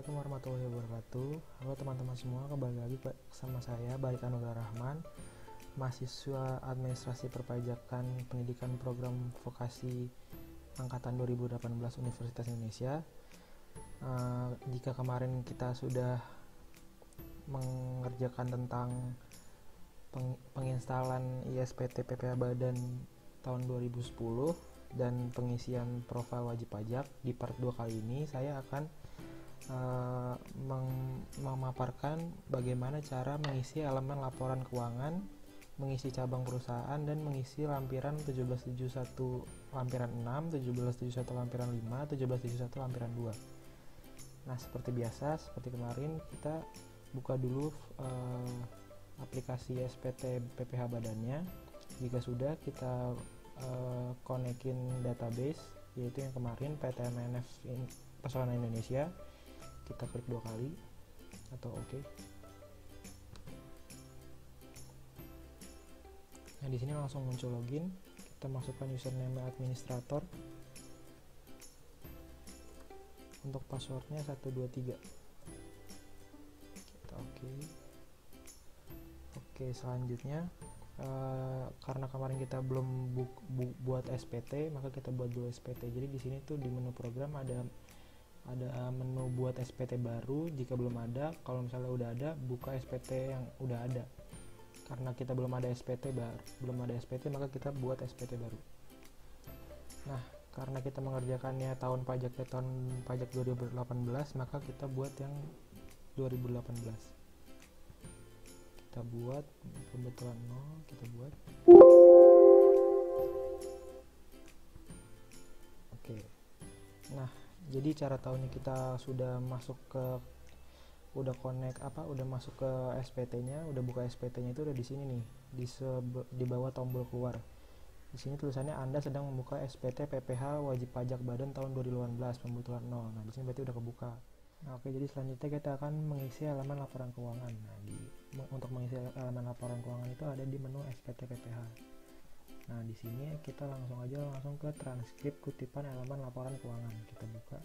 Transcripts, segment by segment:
Assalamualaikum warahmatullahi wabarakatuh. Halo teman-teman semua, kembali lagi sama saya Baik Anugrah Rahman, mahasiswa Administrasi Perpajakan Pendidikan Program Vokasi Angkatan 2018 Universitas Indonesia. Jika kemarin kita sudah mengerjakan tentang penginstalan ISPT PPh Badan tahun 2010 dan pengisian profil wajib pajak, di part 2 kali ini saya akan memaparkan bagaimana cara mengisi elemen laporan keuangan, mengisi cabang perusahaan, dan mengisi lampiran 1771 lampiran 6, 1771 lampiran 5, 1771 lampiran 2. Nah, seperti biasa, seperti kemarin, kita buka dulu aplikasi SPT PPh Badannya. Jika sudah, kita konekin database, yaitu yang kemarin PTMNF Pesona Indonesia. Kita klik 2 kali atau oke. Nah, di sini langsung muncul login. Kita masukkan username administrator. Untuk passwordnya 123. Kita oke. Oke, selanjutnya karena kemarin kita belum buat SPT, maka kita buat dulu SPT. Jadi di sini tuh di menu program ada menu buat SPT baru. Jika belum ada, kalau misalnya udah ada, buka SPT yang udah ada. Karena kita belum ada SPT, maka kita buat SPT baru. Nah, karena kita mengerjakannya tahun pajak 2018, maka kita buat yang 2018. Kita buat kebetulan 0, kita buat. Oke. Nah, jadi cara tahunya kita sudah masuk ke udah masuk ke SPT-nya, udah buka SPT-nya itu udah di sini nih, di bawah tombol keluar. Di sini tulisannya Anda sedang membuka SPT PPh Wajib Pajak Badan tahun 2018 pembetulan 0. Nah, di sini berarti udah kebuka. Nah, oke, jadi selanjutnya kita akan mengisi halaman laporan keuangan. Nah, untuk mengisi halaman laporan keuangan itu ada di menu SPT PPh. Nah, di sini kita langsung ke transkrip kutipan elemen laporan keuangan. Kita buka.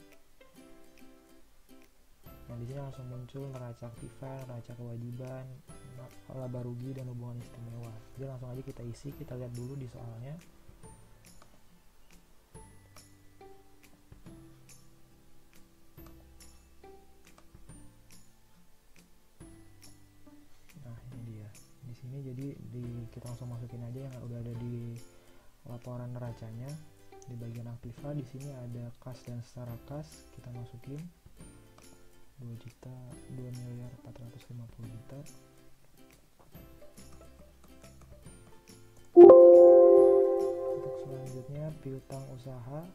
Nah, di sini langsung muncul neraca aktiva, neraca kewajiban, laba rugi, dan hubungan istimewa. Jadi langsung aja kita isi, kita lihat dulu di soalnya. Nah, ini dia. Di sini jadi kita langsung masukin aja yang udah ada di laporan neracanya. Di bagian aktiva di sini ada kas dan setara kas, kita masukin 2.450.000.000. Untuk selanjutnya piutang usaha,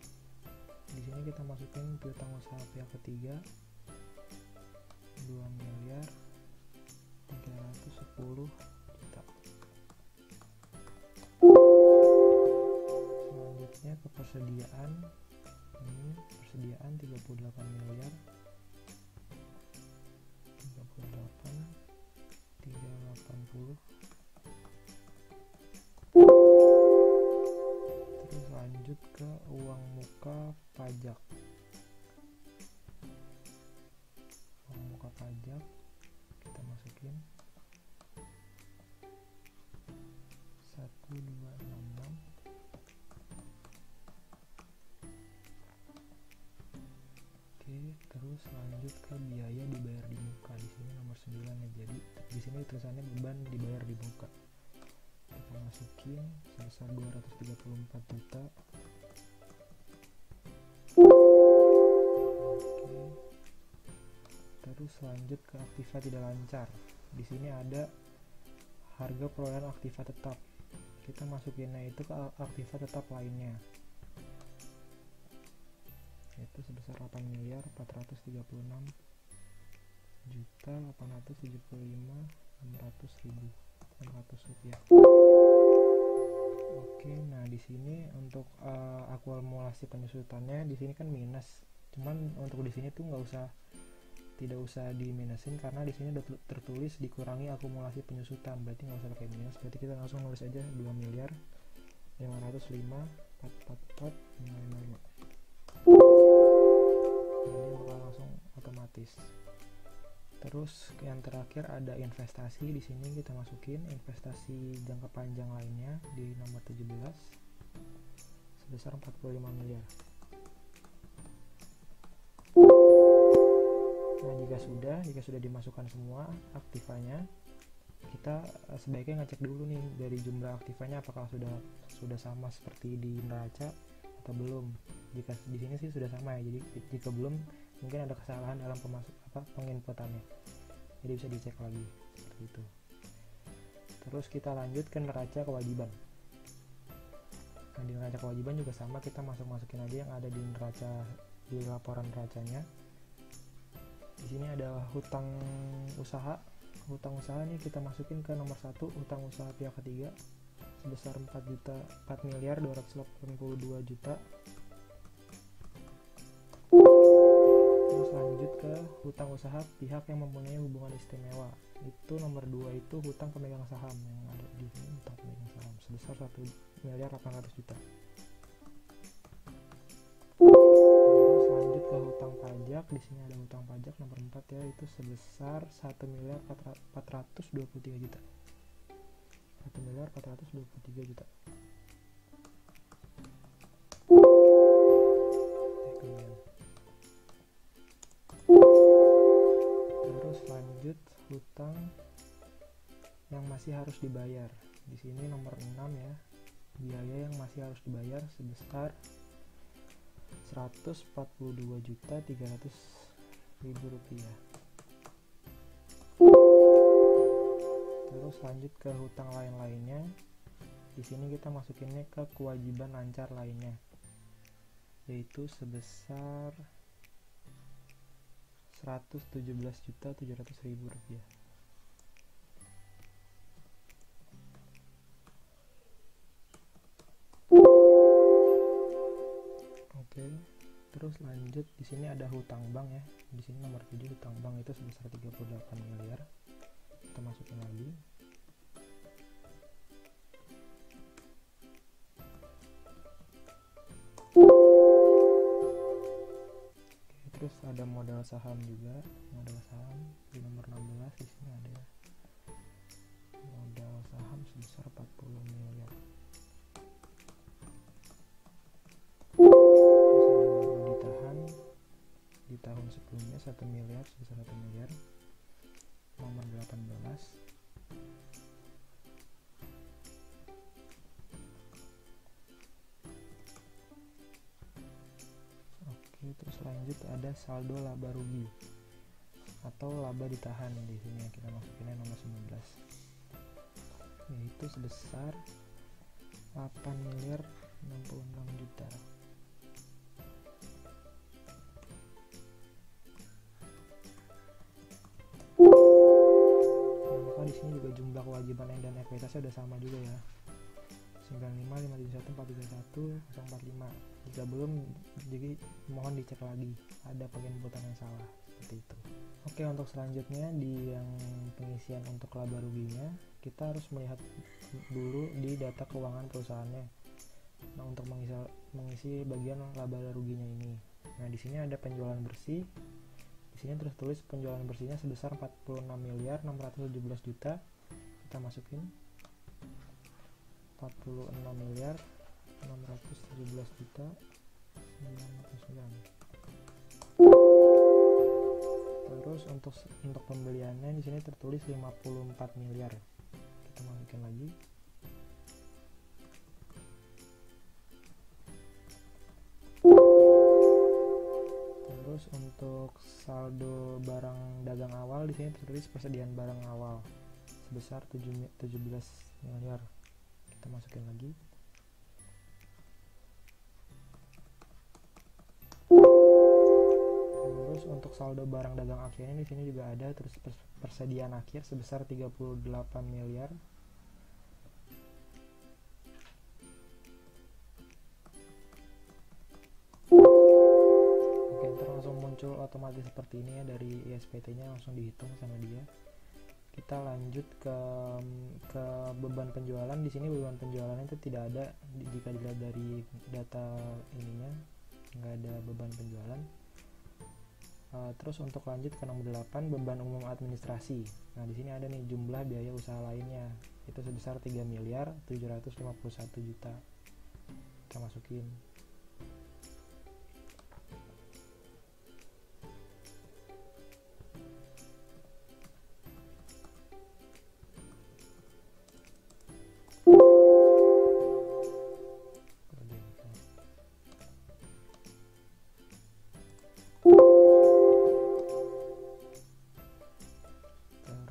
di sini kita masukin piutang usaha pihak ketiga 2.310.000.000. Selanjutnya ke persediaan, ini persediaan 38 miliar 380. Terus lanjut ke uang muka pajak. Uang muka pajak kita masukin 1266. Oke, terus lanjut ke biaya dibayar di muka. Di sini nomor 9 ya. Jadi di sini tulisannya beban dibayar di muka. Kita masukin sebesar 234 juta. Oke. Terus lanjut ke aktiva tidak lancar. Di sini ada harga perolehan aktiva tetap. Kita masukinnya itu ke aktiva tetap lainnya, yaitu sebesar 8.475.875.600.600 rupiah. Oke, nah di sini untuk akumulasi penyusutannya di sini kan minus. Cuman untuk di sini tuh tidak usah diminusin karena di sini udah tertulis dikurangi akumulasi penyusutan, berarti nggak usah pakai minus. Berarti kita langsung nulis aja 2.505.444.555. jadi bakal langsung otomatis. Terus yang terakhir ada investasi. Di sini kita masukin investasi jangka panjang lainnya di nomor 17 sebesar 45 miliar. Nah, jika sudah dimasukkan semua aktivanya, kita sebaiknya ngecek dulu nih dari jumlah aktivanya apakah sudah sama seperti di neraca atau belum. Jika di sini sih sudah sama ya, jadi jika belum mungkin ada kesalahan dalam penginputannya, jadi bisa dicek lagi seperti itu. Terus kita lanjut ke neraca kewajiban. Nah, di neraca kewajiban juga sama, kita masukin aja yang ada di neraca, di laporan neracanya. Di sini ada hutang usaha. Hutang usaha nih kita masukin ke nomor 1, hutang usaha pihak ketiga sebesar 4 miliar 282 juta. Terus lanjut ke hutang usaha pihak yang mempunyai hubungan istimewa. Itu nomor 2 itu hutang pemegang saham, yang ada di sini hutang pemegang saham sebesar 1 miliar 800 juta. Terus lanjut ke hutang pajak. Di sini ada hutang pajak nomor 4 ya, itu sebesar 1 miliar 423 juta. 1 miliar 423 juta. Terus lanjut hutang yang masih harus dibayar. Di sini nomor 6 ya, biaya yang masih harus dibayar sebesar 142.300.000 rupiah. Terus lanjut ke hutang lain-lainnya. Di sini kita masukinnya ke kewajiban lancar lainnya, yaitu sebesar 117.700.000 rupiah. Oke, terus lanjut di sini ada hutang bank ya. Di sini nomor 7 hutang bank itu sebesar 38 miliar. Kita masukin lagi. Oke, terus ada modal saham juga. Modal saham di nomor 16 di sini ada modal saham sebesar 40 miliar. Di tahun sebelumnya 1 miliar sebesar 1 miliar, nomor 18. Oke, terus lanjut ada saldo laba rugi atau laba ditahan. Di sini kita masukinnya nomor 19, yaitu sebesar 8 miliar 66 juta. Di sini juga jumlah kewajiban dan ekuitasnya udah sama juga ya, 95571431 045. Jika belum, jadi mohon dicek lagi ada penginputan yang salah seperti itu. Oke, untuk selanjutnya di yang pengisian untuk laba ruginya, kita harus melihat dulu di data keuangan perusahaannya. Nah, untuk mengisi bagian laba ruginya ini, nah di sini ada penjualan bersih. Di sini tertulis penjualan bersihnya sebesar 46 miliar 617 juta. Kita masukin 46 miliar 617 juta 99. Terus untuk pembeliannya di sini tertulis 54 miliar. Kita masukin lagi. Terus untuk saldo barang dagang awal di sini tertulis persediaan barang awal sebesar 17 miliar. Kita masukin lagi. Terus untuk saldo barang dagang akhirnya di sini juga ada terus persediaan akhir sebesar 38 miliar. Muncul otomatis seperti ini ya, dari ISPT-nya langsung dihitung sama dia. Kita lanjut ke beban penjualan. Di sini beban penjualannya itu tidak ada, jika dilihat dari data ininya nggak ada beban penjualan. Terus untuk lanjut ke nomor 8, beban umum administrasi. Nah, di sini ada nih jumlah biaya usaha lainnya. Itu sebesar 3.751.000.000. Kita masukin.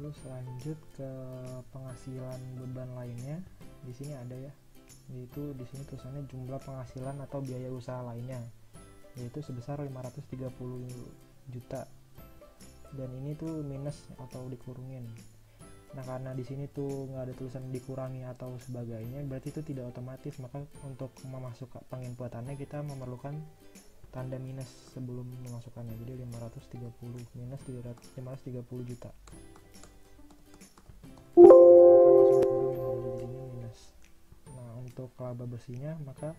Terus lanjut ke penghasilan beban lainnya. Di sini ada ya. Yaitu di sini tulisannya jumlah penghasilan atau biaya usaha lainnya, yaitu sebesar 530 juta. Dan ini tuh minus atau dikurungin. Nah, karena di sini tuh nggak ada tulisan dikurangi atau sebagainya, berarti itu tidak otomatis. Maka untuk memasukkan penginputannya kita memerlukan tanda minus sebelum memasukkannya. Jadi 530 minus 530 juta. Untuk laba bersihnya maka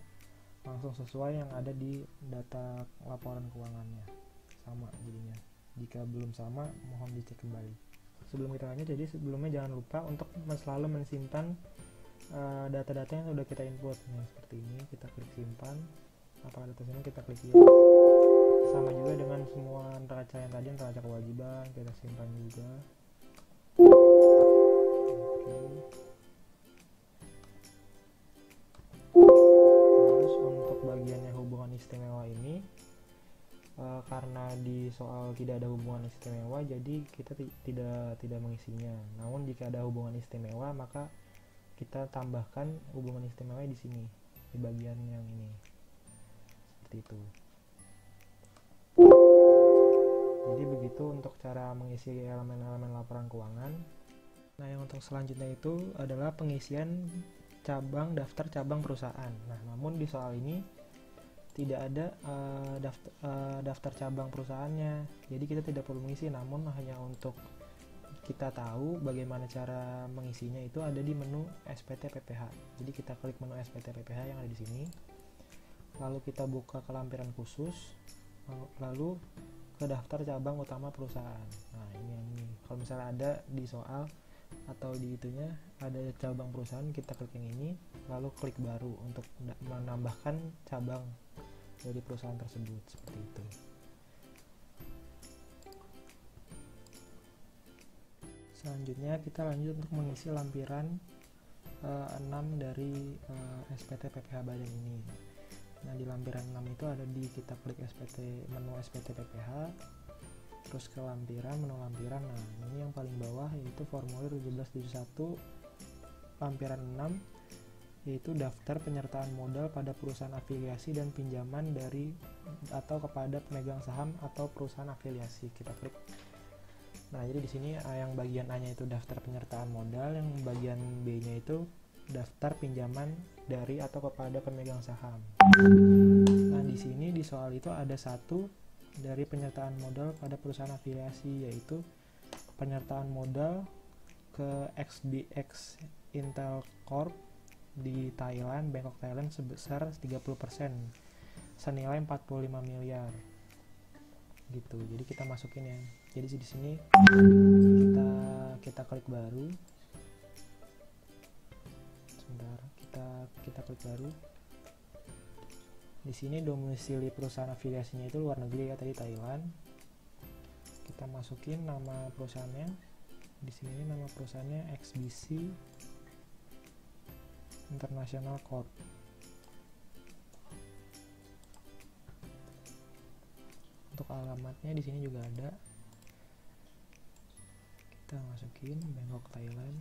langsung sesuai yang ada di data laporan keuangannya, sama jadinya. Jika belum sama, mohon dicek kembali. Sebelum kita lanjut, jadi sebelumnya jangan lupa untuk selalu mensimpan data-data yang sudah kita input. Nah, seperti ini, kita klik simpan. Apakah data sini kita klik yes. Sama juga dengan semua neraca yang tadi, neraca kewajiban kita simpan juga. Bagiannya hubungan istimewa ini karena di soal tidak ada hubungan istimewa, jadi kita tidak mengisinya. Namun jika ada hubungan istimewa, maka kita tambahkan hubungan istimewa di sini, di bagian yang ini, seperti itu. Jadi begitu untuk cara mengisi elemen-elemen laporan keuangan. Nah, yang untuk selanjutnya itu adalah pengisian daftar cabang perusahaan. Nah, namun di soal ini tidak ada daftar cabang perusahaannya, jadi kita tidak perlu mengisi. Namun hanya untuk kita tahu bagaimana cara mengisinya, itu ada di menu SPT PPH. Jadi kita klik menu SPT PPH yang ada di sini, lalu kita buka ke lampiran khusus, lalu ke daftar cabang utama perusahaan. Nah, ini kalau misalnya ada di soal atau di itunya ada cabang perusahaan, kita klik yang ini, lalu klik baru untuk menambahkan cabang dari perusahaan tersebut, seperti itu. Selanjutnya kita lanjut untuk mengisi lampiran 6 dari SPT PPH badan ini. Nah, di lampiran 6 itu ada kita klik menu SPT PPH, terus ke menu lampiran. Nah, ini yang paling bawah yaitu formulir 1771 lampiran 6, yaitu daftar penyertaan modal pada perusahaan afiliasi dan pinjaman dari atau kepada pemegang saham atau perusahaan afiliasi. Kita klik. Nah, jadi di sini yang bagian A-nya itu daftar penyertaan modal, yang bagian B-nya itu daftar pinjaman dari atau kepada pemegang saham. Nah, di sini di soal itu ada satu dari penyertaan modal pada perusahaan afiliasi, yaitu penyertaan modal ke XBX Intel Corp di Thailand, Bangkok Thailand, sebesar 30% senilai 45 miliar gitu. Jadi kita masukin ya. Jadi di sini kita klik baru. Sebentar, kita klik baru. Di sini domisili perusahaan afiliasinya itu luar negeri ya, tadi Thailand. Kita masukin nama perusahaannya. Di sini nama perusahaannya XBC International Corp. Untuk alamatnya di sini juga ada. Kita masukin Bangkok Thailand.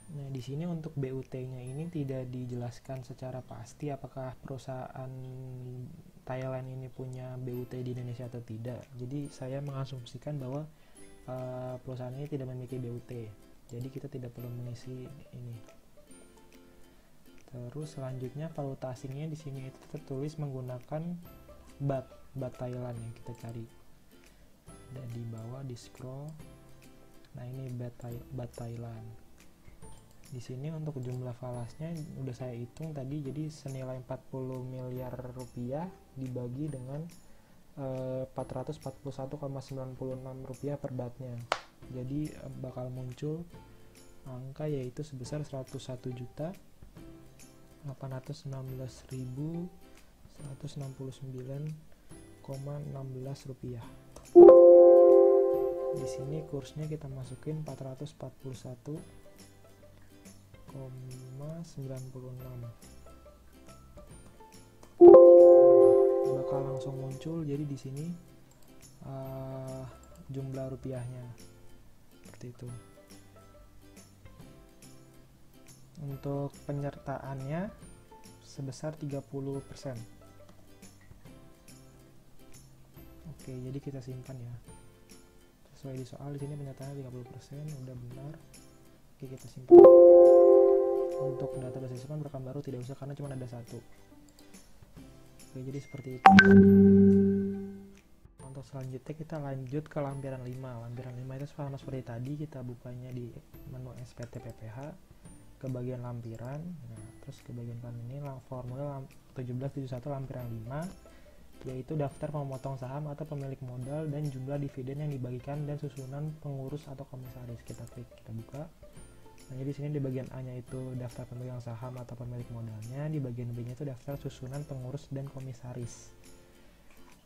Nah, di sini untuk BUT-nya ini tidak dijelaskan secara pasti apakah perusahaan Thailand ini punya BUT di Indonesia atau tidak. Jadi saya mengasumsikan bahwa perusahaan ini tidak memiliki BUT. Jadi kita tidak perlu mengisi ini. Terus selanjutnya valuta asingnya di sini itu tertulis menggunakan baht Thailand yang kita cari. Dan di bawah di scroll. Nah, ini baht Thailand. Di sini untuk jumlah falasnya udah saya hitung tadi, jadi senilai 40 miliar rupiah dibagi dengan Rp441,96 per batnya. Jadi bakal muncul angka yaitu sebesar 101.816.169,16 rupiah. Di sini kursnya kita masukin 441,96, bakal langsung muncul. Jadi di sini jumlah rupiahnya seperti itu. Untuk penyertaannya sebesar 30%. Oke, jadi kita simpan ya. Sesuai di soal di sini penyertaannya 30%, udah benar. Oke, kita simpan. Untuk database simpan rekam baru tidak usah karena cuma ada satu. Oke, jadi seperti itu. Untuk selanjutnya kita lanjut ke lampiran 5. Lampiran 5 itu sama seperti tadi, kita bukanya di menu SPT PPH ke bagian lampiran. Nah, terus ke bagian kanan ini formula 1771 lampiran 5, yaitu daftar pemotong saham atau pemilik modal dan jumlah dividen yang dibagikan dan susunan pengurus atau komisaris. Kita klik, kita buka. Nah, jadi sini di bagian A nya itu daftar pemegang saham atau pemilik modalnya, di bagian B nya itu daftar susunan pengurus dan komisaris.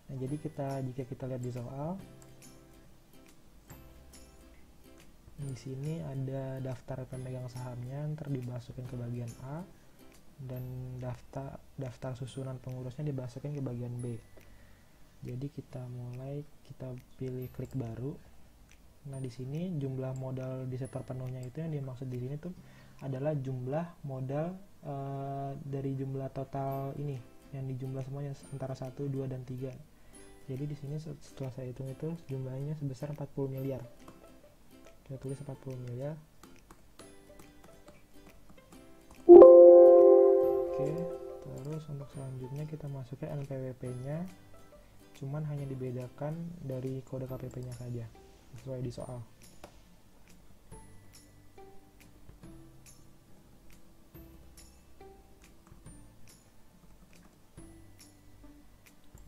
Nah, jadi jika kita lihat di soal, di sini ada daftar pemegang sahamnya, ntar dimasukin ke bagian A, dan daftar susunan pengurusnya dimasukin ke bagian B. Jadi kita pilih klik baru. Nah, di sini jumlah modal disetor penuhnya itu yang dimaksud di sini tuh adalah jumlah modal dari jumlah total ini yang dijumlah semuanya antara 1, 2 dan 3. Jadi di sini setelah saya hitung itu jumlahnya sebesar 40 miliar. Kita tulis 40 miliar. Oke, terus untuk selanjutnya kita masukkan NPWP-nya, cuman hanya dibedakan dari kode KPP-nya saja sesuai di soal.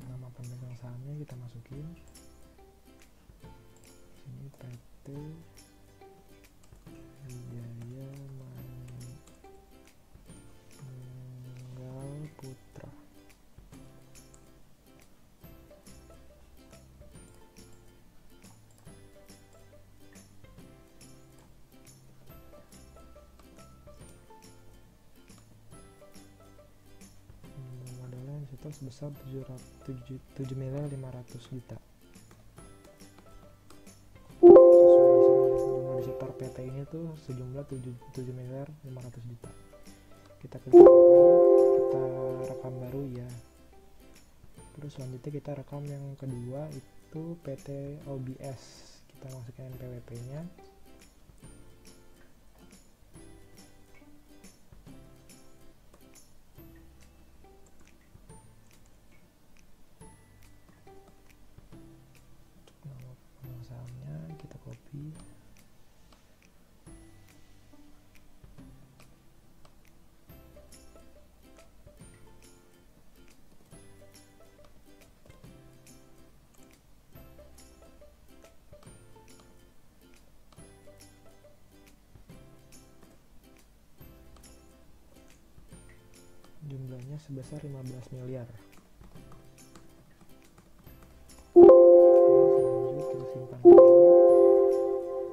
Nama pemegang sahamnya kita masukin. Sini PT Wijaya Manggal Putra. Modalnya disitu sebesar 7.500.000.000. PT ini tuh sejumlah 7.500.000.000. Kita rekam baru ya. Terus selanjutnya kita rekam yang kedua itu PT OBS. Kita masukkan NPWP nya. Nama pemegang sahamnya kita copy. Jumlahnya sebesar 15 miliar. Lanjut kita simpan dulu.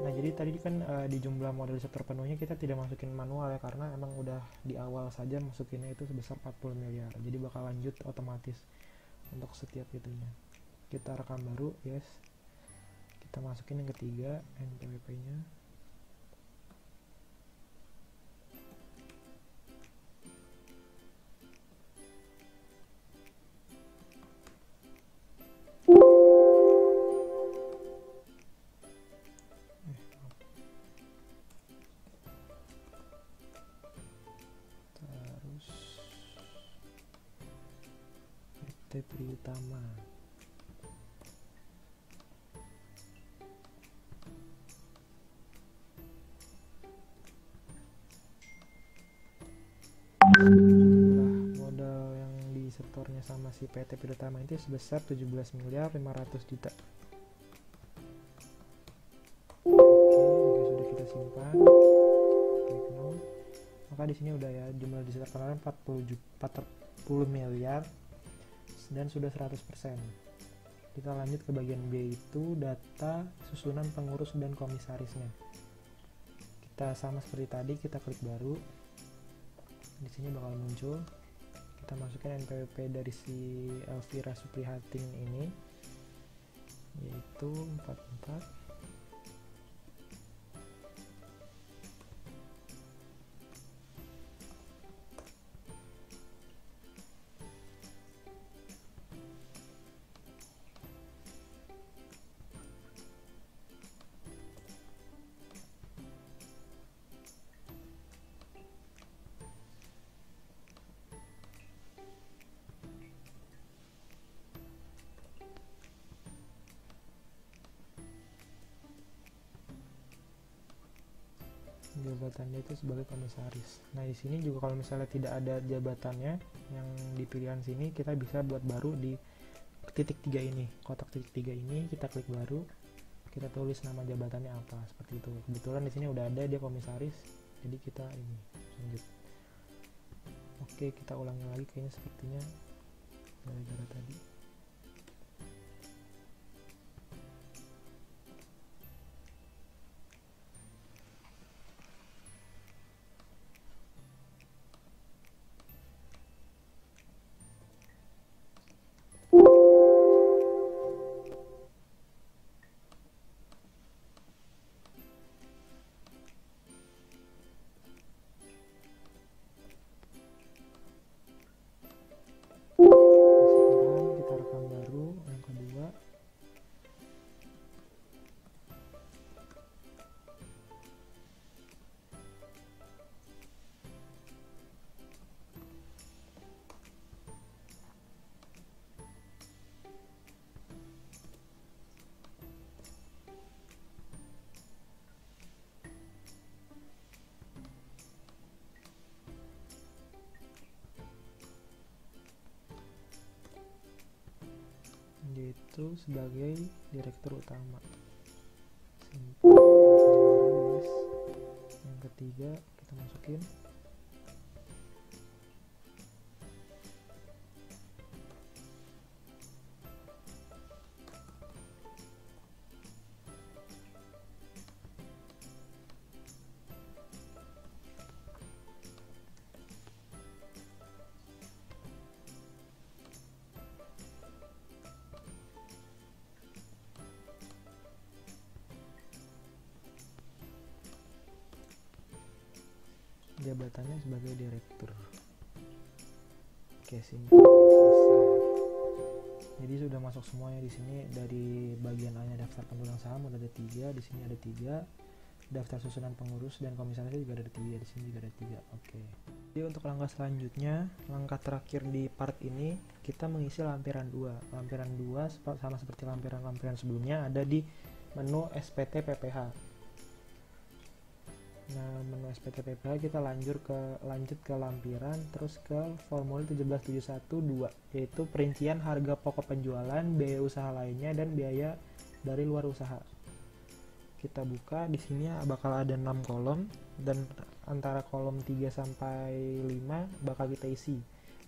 Nah, jadi tadi kan di jumlah modal terpenuhnya kita tidak masukin manual ya, karena emang udah di awal saja masukinnya itu sebesar 40 miliar. Jadi bakal lanjut otomatis untuk setiap itunya. Kita rekam baru, yes. Kita masukin yang ketiga NPWP-nya. PT Priyutama. Jumlah modal yang disetornya utangnya sama si PT Pidotama itu sebesar 17 miliar 500 juta. Oke, sudah kita simpan. Klik no. Maka di sini udah ya, jumlah disetorkan 40 miliar dan sudah 100%. Kita lanjut ke bagian B, itu data susunan pengurus dan komisarisnya. Kita sama seperti tadi, kita klik baru. Di sini bakal muncul. Kita masukin NPWP dari si Elvira Suprihatin ini, yaitu 44. Jabatannya itu sebagai komisaris. Nah, di sini juga kalau misalnya tidak ada jabatannya yang di pilihan sini, kita bisa buat baru di titik 3 ini, kotak titik 3 ini, kita klik baru, kita tulis nama jabatannya apa, seperti itu. Kebetulan di sini udah ada dia komisaris, jadi kita ini lanjut. Oke, kita ulangi lagi, kayaknya sepertinya gara-gara tadi. Kita rekam baru yang kedua. Yaitu sebagai direktur utama. Simpan, yes. Yang ketiga kita masukin. Jabatannya sebagai direktur. Oke, simpel, selesai. Jadi sudah masuk semuanya di sini. Dari bagian A nya daftar pemegang saham udah ada 3, di sini ada 3. Daftar susunan pengurus dan komisarisnya juga ada 3, di sini juga ada 3. Oke. Jadi untuk langkah selanjutnya, langkah terakhir di part ini, kita mengisi lampiran 2. Lampiran 2 sama seperti lampiran-lampiran sebelumnya ada di menu SPT PPH. Nah, menu SPT PPH kita lanjut ke lampiran, terus ke formulir 17712, yaitu perincian harga pokok penjualan, biaya usaha lainnya, dan biaya dari luar usaha. Kita buka, di sini bakal ada 6 kolom, dan antara kolom 3 sampai 5 bakal kita isi.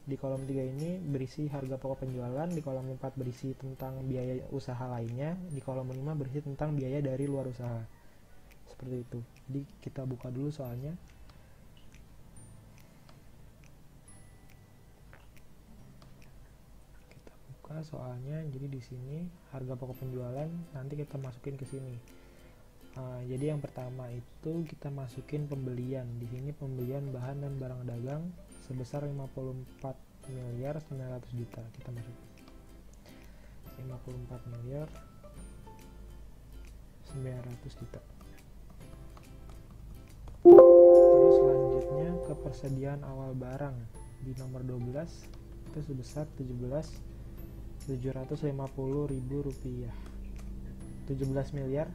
Di kolom 3 ini berisi harga pokok penjualan, di kolom 4 berisi tentang biaya usaha lainnya, di kolom 5 berisi tentang biaya dari luar usaha. Seperti itu. Jadi kita buka dulu soalnya. Kita buka soalnya. Jadi di sini harga pokok penjualan nanti kita masukin ke sini. Jadi yang pertama itu kita masukin pembelian. Di sini pembelian bahan dan barang dagang sebesar 54 miliar 900 juta. Kita masukin 54 miliar 900 juta. Terus selanjutnya ke persediaan awal barang di nomor 12 itu sebesar 17.750.000 rupiah, 17 miliar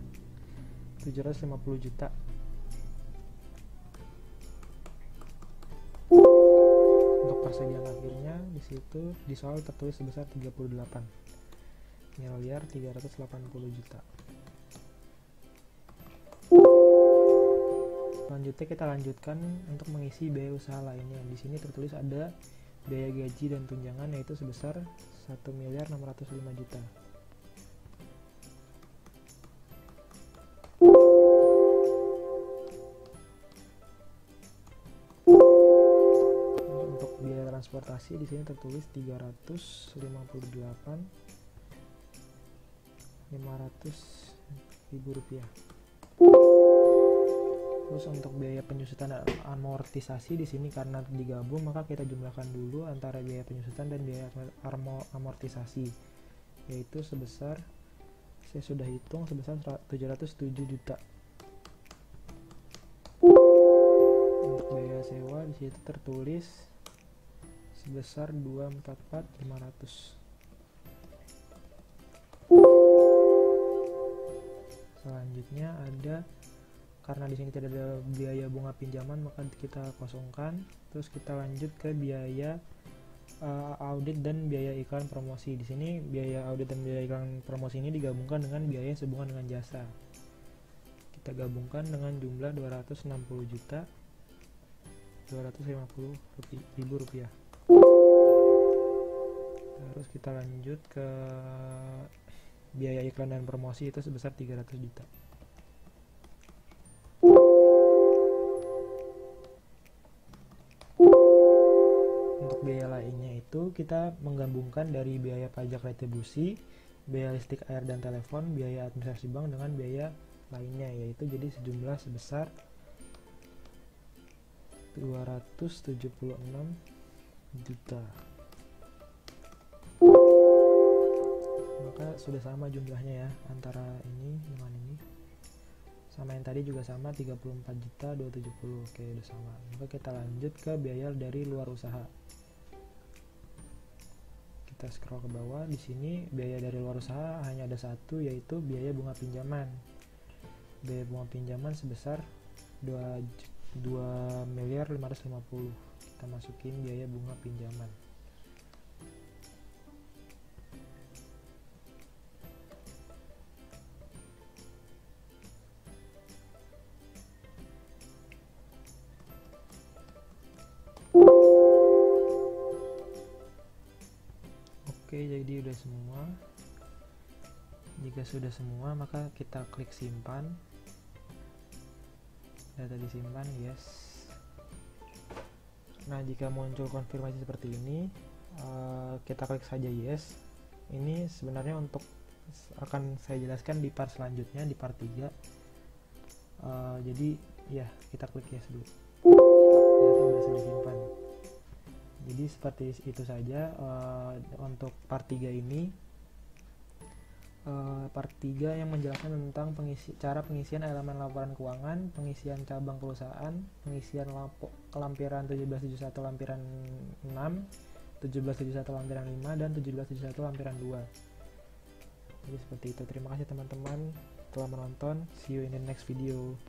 750 juta. Untuk persediaan akhirnya di situ di soal tertulis sebesar 38 miliar 380 juta. Selanjutnya kita lanjutkan untuk mengisi biaya usaha lainnya. Di sini tertulis ada biaya gaji dan tunjangan yaitu sebesar 1 miliar 605 juta. Untuk biaya transportasi di sini tertulis 358.500 ribu rupiah. Terus untuk biaya penyusutan dan amortisasi di sini karena digabung maka kita jumlahkan dulu antara biaya penyusutan dan biaya amortisasi, yaitu sebesar, saya sudah hitung, sebesar 707 juta. Untuk biaya sewa di situ tertulis sebesar 244.500. Selanjutnya ada, karena di sini tidak ada biaya bunga pinjaman maka kita kosongkan. Terus kita lanjut ke biaya audit dan biaya iklan promosi. Di sini biaya audit dan biaya iklan promosi ini digabungkan dengan biaya sehubungan dengan jasa. Kita gabungkan dengan jumlah 260.250.000 rupiah. Terus kita lanjut ke biaya iklan dan promosi itu sebesar 300 juta. Untuk biaya lainnya itu kita menggabungkan dari biaya pajak retribusi, biaya listrik, air dan telepon, biaya administrasi bank dengan biaya lainnya, yaitu jadi sejumlah sebesar 276 juta. Maka sudah sama jumlahnya ya antara ini dengan ini. Sama yang tadi juga sama 34.270. Oke, udah sama. Maka kita lanjut ke biaya dari luar usaha. Kita scroll ke bawah. Di sini biaya dari luar usaha hanya ada satu, yaitu biaya bunga pinjaman. Biaya bunga pinjaman sebesar 2.550.000. Kita masukin biaya bunga pinjaman. Oke, jadi udah semua. Jika sudah semua maka kita klik simpan. Data disimpan, yes. Nah, jika muncul konfirmasi seperti ini, kita klik saja yes. Ini sebenarnya untuk akan saya jelaskan di part selanjutnya, di part 3. Jadi ya, kita klik yes dulu. Data berhasil disimpan. Jadi seperti itu saja untuk part 3 ini. Part 3 yang menjelaskan tentang cara pengisian elemen laporan keuangan, pengisian cabang perusahaan, pengisian kelampiran 1771 lampiran 6, 1771 lampiran 5, dan 1771 lampiran 2. Jadi seperti itu. Terima kasih teman-teman telah menonton. See you in the next video.